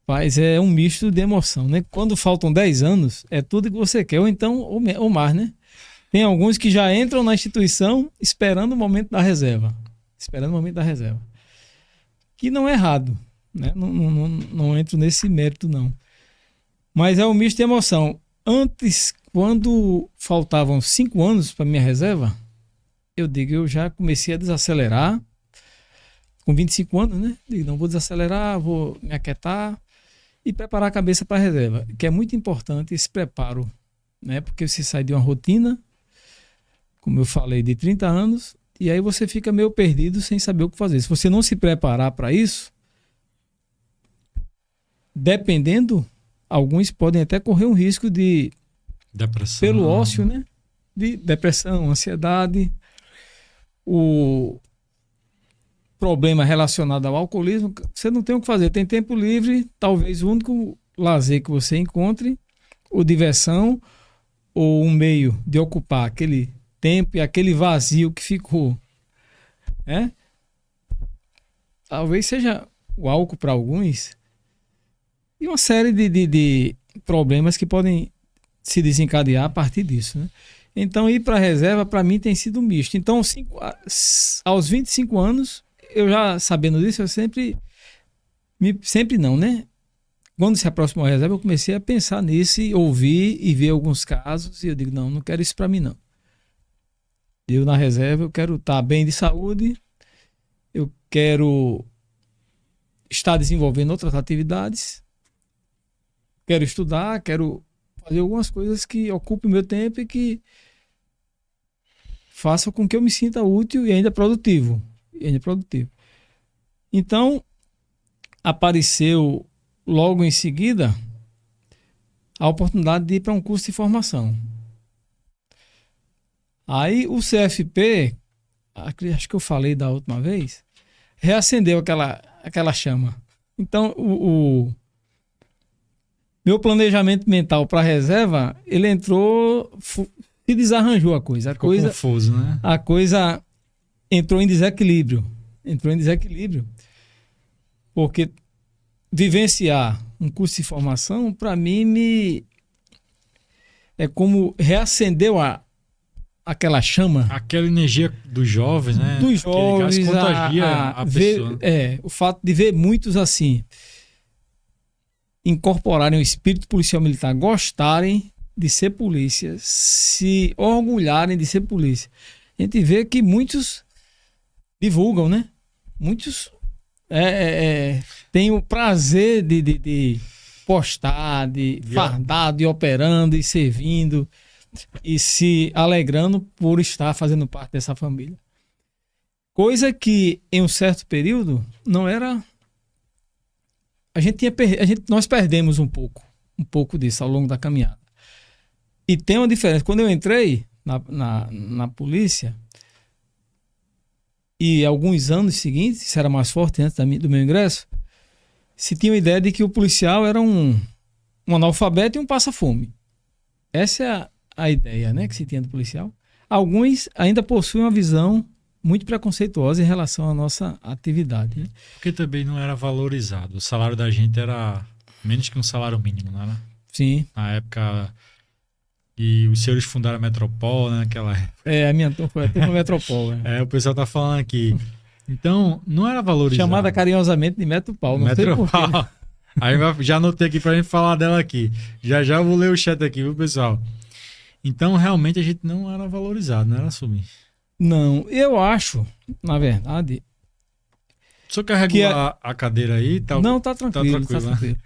Rapaz, é um misto de emoção, né? Quando faltam 10 anos, é tudo que você quer, ou então, ou mais, né? Tem alguns que já entram na instituição esperando o momento da reserva. Esperando o momento da reserva. Que não é errado, né? Não entro nesse mérito, não. Mas é um misto de emoção. Antes, quando faltavam 5 anos para minha reserva, eu já comecei a desacelerar. Com 25 anos, né? Digo, não, vou desacelerar, vou me aquietar e preparar a cabeça para a reserva, que é muito importante esse preparo, né? Porque você sai de uma rotina, como eu falei, de 30 anos, e aí você fica meio perdido sem saber o que fazer. Se você não se preparar para isso, dependendo, alguns podem até correr um risco de depressão, pelo ócio, né? De depressão, ansiedade, o problema relacionado ao alcoolismo. Você não tem o que fazer, tem tempo livre, talvez o único lazer que você encontre, ou diversão, ou um meio de ocupar aquele tempo e aquele vazio que ficou, né? Talvez seja o álcool para alguns, e uma série de problemas que podem se desencadear a partir disso, né? Então, ir para a reserva, para mim, tem sido um misto. Então, aos 25 anos, eu já sabendo disso, eu sempre não, né? Quando se aproximou a reserva, eu comecei a pensar nisso, ouvir e ver alguns casos, e eu digo, não quero isso para mim, não. Eu, na reserva, eu quero estar bem de saúde, eu quero estar desenvolvendo outras atividades, quero estudar, quero fazer algumas coisas que ocupem o meu tempo e que façam com que eu me sinta útil e ainda produtivo. Então, apareceu logo em seguida a oportunidade de ir para um curso de formação. Aí o CFP, acho que eu falei da última vez, reacendeu aquela chama. Então, o meu planejamento mental para a reserva, ele entrou e desarranjou a coisa. Ficou confuso, né? A coisa entrou em desequilíbrio. Porque vivenciar um curso de formação, para mim, é como reacendeu aquela chama. Aquela energia dos jovens, né? Dos jovens, contagia a pessoa. O fato de ver muitos assim incorporarem o espírito policial militar, gostarem de ser polícia, se orgulharem de ser polícia. A gente vê que muitos divulgam, né? Muitos têm o prazer de postar, de fardado, de operando e servindo e se alegrando por estar fazendo parte dessa família. Coisa que em um certo período não era. Nós perdemos um pouco disso ao longo da caminhada. E tem uma diferença. Quando eu entrei na polícia, e alguns anos seguintes, isso era mais forte antes do meu ingresso, se tinha a ideia de que o policial era um analfabeto e um passa-fome. Essa é a ideia, né, que se tinha do policial. Alguns ainda possuem uma visão muito preconceituosa em relação à nossa atividade, né? Porque também não era valorizado. O salário da gente era menos que um salário mínimo, não era? Sim. Na época. E os senhores fundaram a Metropol, né? Aquela época. A minha foi a turma Metropol. O pessoal tá falando aqui. Então, não era valorizado. Chamada carinhosamente de Metropol, não sei porquê. Né? Aí já anotei aqui pra gente falar dela aqui. Já eu vou ler o chat aqui, viu, pessoal? Então, realmente, a gente não era valorizado, não era assumir. Não, eu acho, na verdade... O senhor carregou a cadeira aí? Não, tá tranquilo. Tá tranquilo.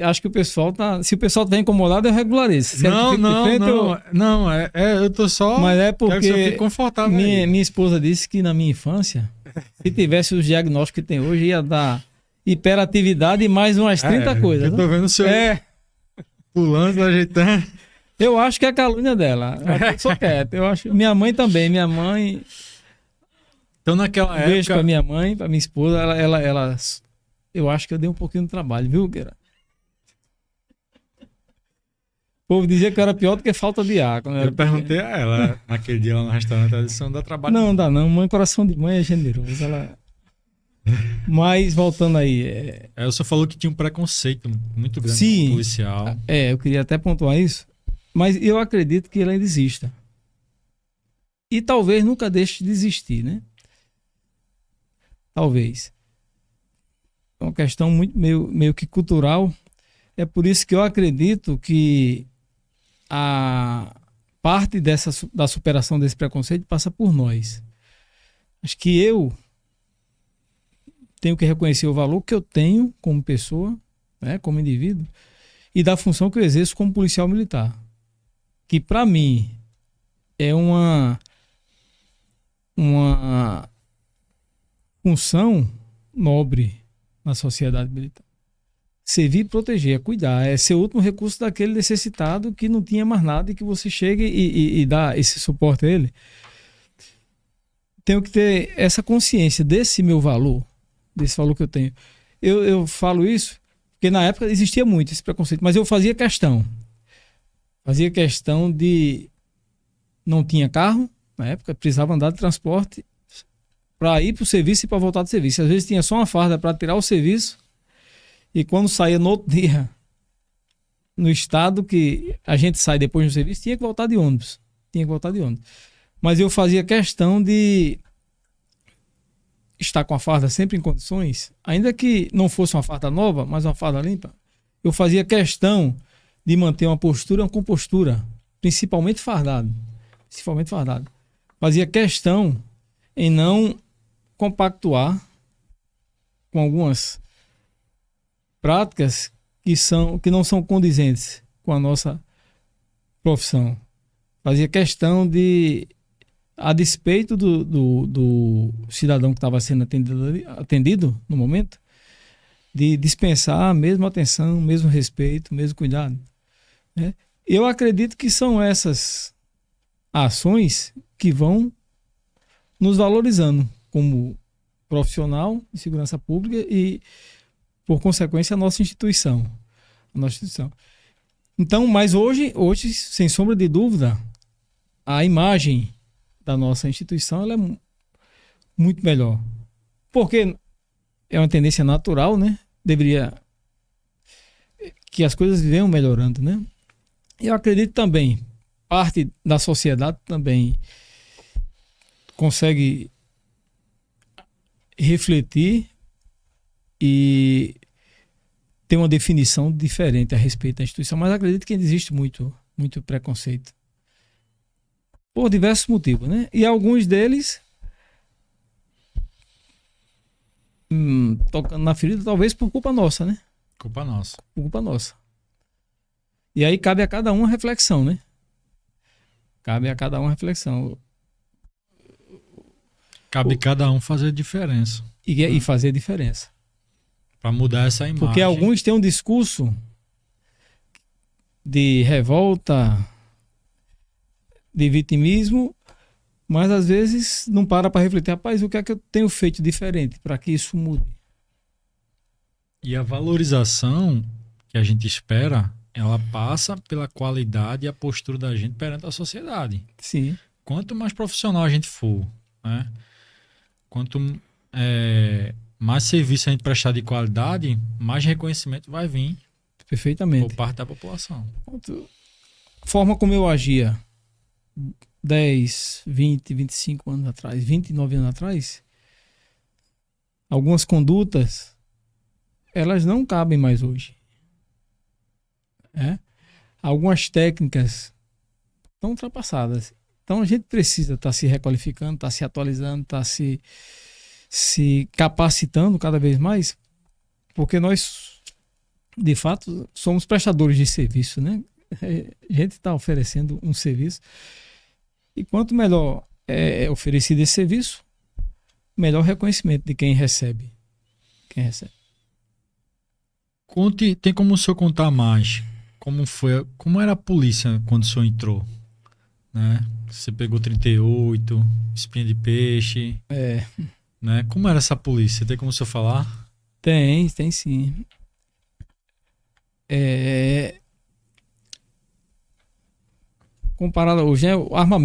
Acho que o pessoal tá... Se o pessoal tá incomodado, eu regularizo. Não. Eu tô só... Mas é porque quero que você fique confortável minha esposa disse que na minha infância, se tivesse os diagnósticos que tem hoje, ia dar hiperatividade e mais umas 30 coisas. Eu tô vendo o senhor pulando, ajeitando... Eu acho que é a calúnia dela. Eu sou quieto. Eu acho. Minha mãe também. Minha mãe. Então, naquela época. Beijo pra minha mãe, pra minha esposa. Ela. Eu acho que eu dei um pouquinho de trabalho, viu, Gueira? O povo dizia que eu era pior do que falta de ar. Eu perguntei a ela naquele dia lá no restaurante. Ela disse: não dá trabalho. Não dá, não. Mãe, coração de mãe é generoso. Ela. Mas, voltando aí. Você falou que tinha um preconceito muito grande com Sim, o policial. eu queria até pontuar isso. Mas eu acredito que ele ainda exista. E talvez nunca deixe de existir, né? Talvez. É uma questão muito meio que cultural. É por isso que eu acredito que a parte da superação desse preconceito passa por nós. Acho que eu tenho que reconhecer o valor que eu tenho como pessoa, né, como indivíduo, e da função que eu exerço como policial militar. Que para mim é uma função nobre na sociedade militar. Servir e proteger, é cuidar, é ser o último recurso daquele necessitado que não tinha mais nada e que você chega e dá esse suporte a ele. Tenho que ter essa consciência desse meu valor, desse valor que eu tenho. Eu falo isso porque na época existia muito esse preconceito, mas eu fazia questão. Fazia questão de... Não tinha carro, na época, precisava andar de transporte para ir para o serviço e para voltar do serviço. Às vezes tinha só uma farda para tirar o serviço e quando saía no outro dia, no estado que a gente sai depois do serviço, tinha que voltar de ônibus. Mas eu fazia questão de estar com a farda sempre em condições, ainda que não fosse uma farda nova, mas uma farda limpa. Eu fazia questão de manter uma postura, uma compostura, principalmente fardado. Fazia questão em não compactuar com algumas práticas que não são condizentes com a nossa profissão. Fazia questão de, a despeito do cidadão que estava sendo atendido no momento, de dispensar a mesma atenção, o mesmo respeito, o mesmo cuidado, né? Eu acredito que são essas ações que vão nos valorizando como profissional de segurança pública e, por consequência, a nossa instituição. Então, mas hoje, sem sombra de dúvida, a imagem da nossa instituição ela é muito melhor. Porque é uma tendência natural, né? Deveria que as coisas venham melhorando, né? Eu acredito também, parte da sociedade também consegue refletir e ter uma definição diferente a respeito da instituição, mas acredito que existe muito preconceito por diversos motivos, né? E alguns deles tocando na ferida, talvez por culpa nossa, né? Culpa nossa. E aí cabe a cada um a reflexão, né? Cabe cada um fazer diferença. E fazer diferença. Para mudar essa imagem. Porque alguns têm um discurso de revolta, de vitimismo, mas às vezes não para refletir. Rapaz, o que é que eu tenho feito diferente para que isso mude? E a valorização que a gente espera, ela passa pela qualidade e a postura da gente perante a sociedade. Sim. Quanto mais profissional a gente for, né? Quanto mais serviço a gente prestar de qualidade, mais reconhecimento vai vir. Perfeitamente. Por parte da população. A forma como eu agia 10, 20, 25 anos atrás, 29 anos atrás, algumas condutas, elas não cabem mais hoje. Algumas técnicas estão ultrapassadas. Então a gente precisa estar se requalificando, estar se atualizando, estar se capacitando cada vez mais, porque nós, de fato, somos prestadores de serviço, né? A gente está oferecendo um serviço e quanto melhor é oferecido esse serviço, melhor reconhecimento de quem recebe. Tem como o senhor contar mais como era a polícia quando o senhor entrou, né? Você pegou 38, espinha de peixe, né? Como era essa polícia? Tem como o senhor falar? Tem sim. Comparado hoje, o armamento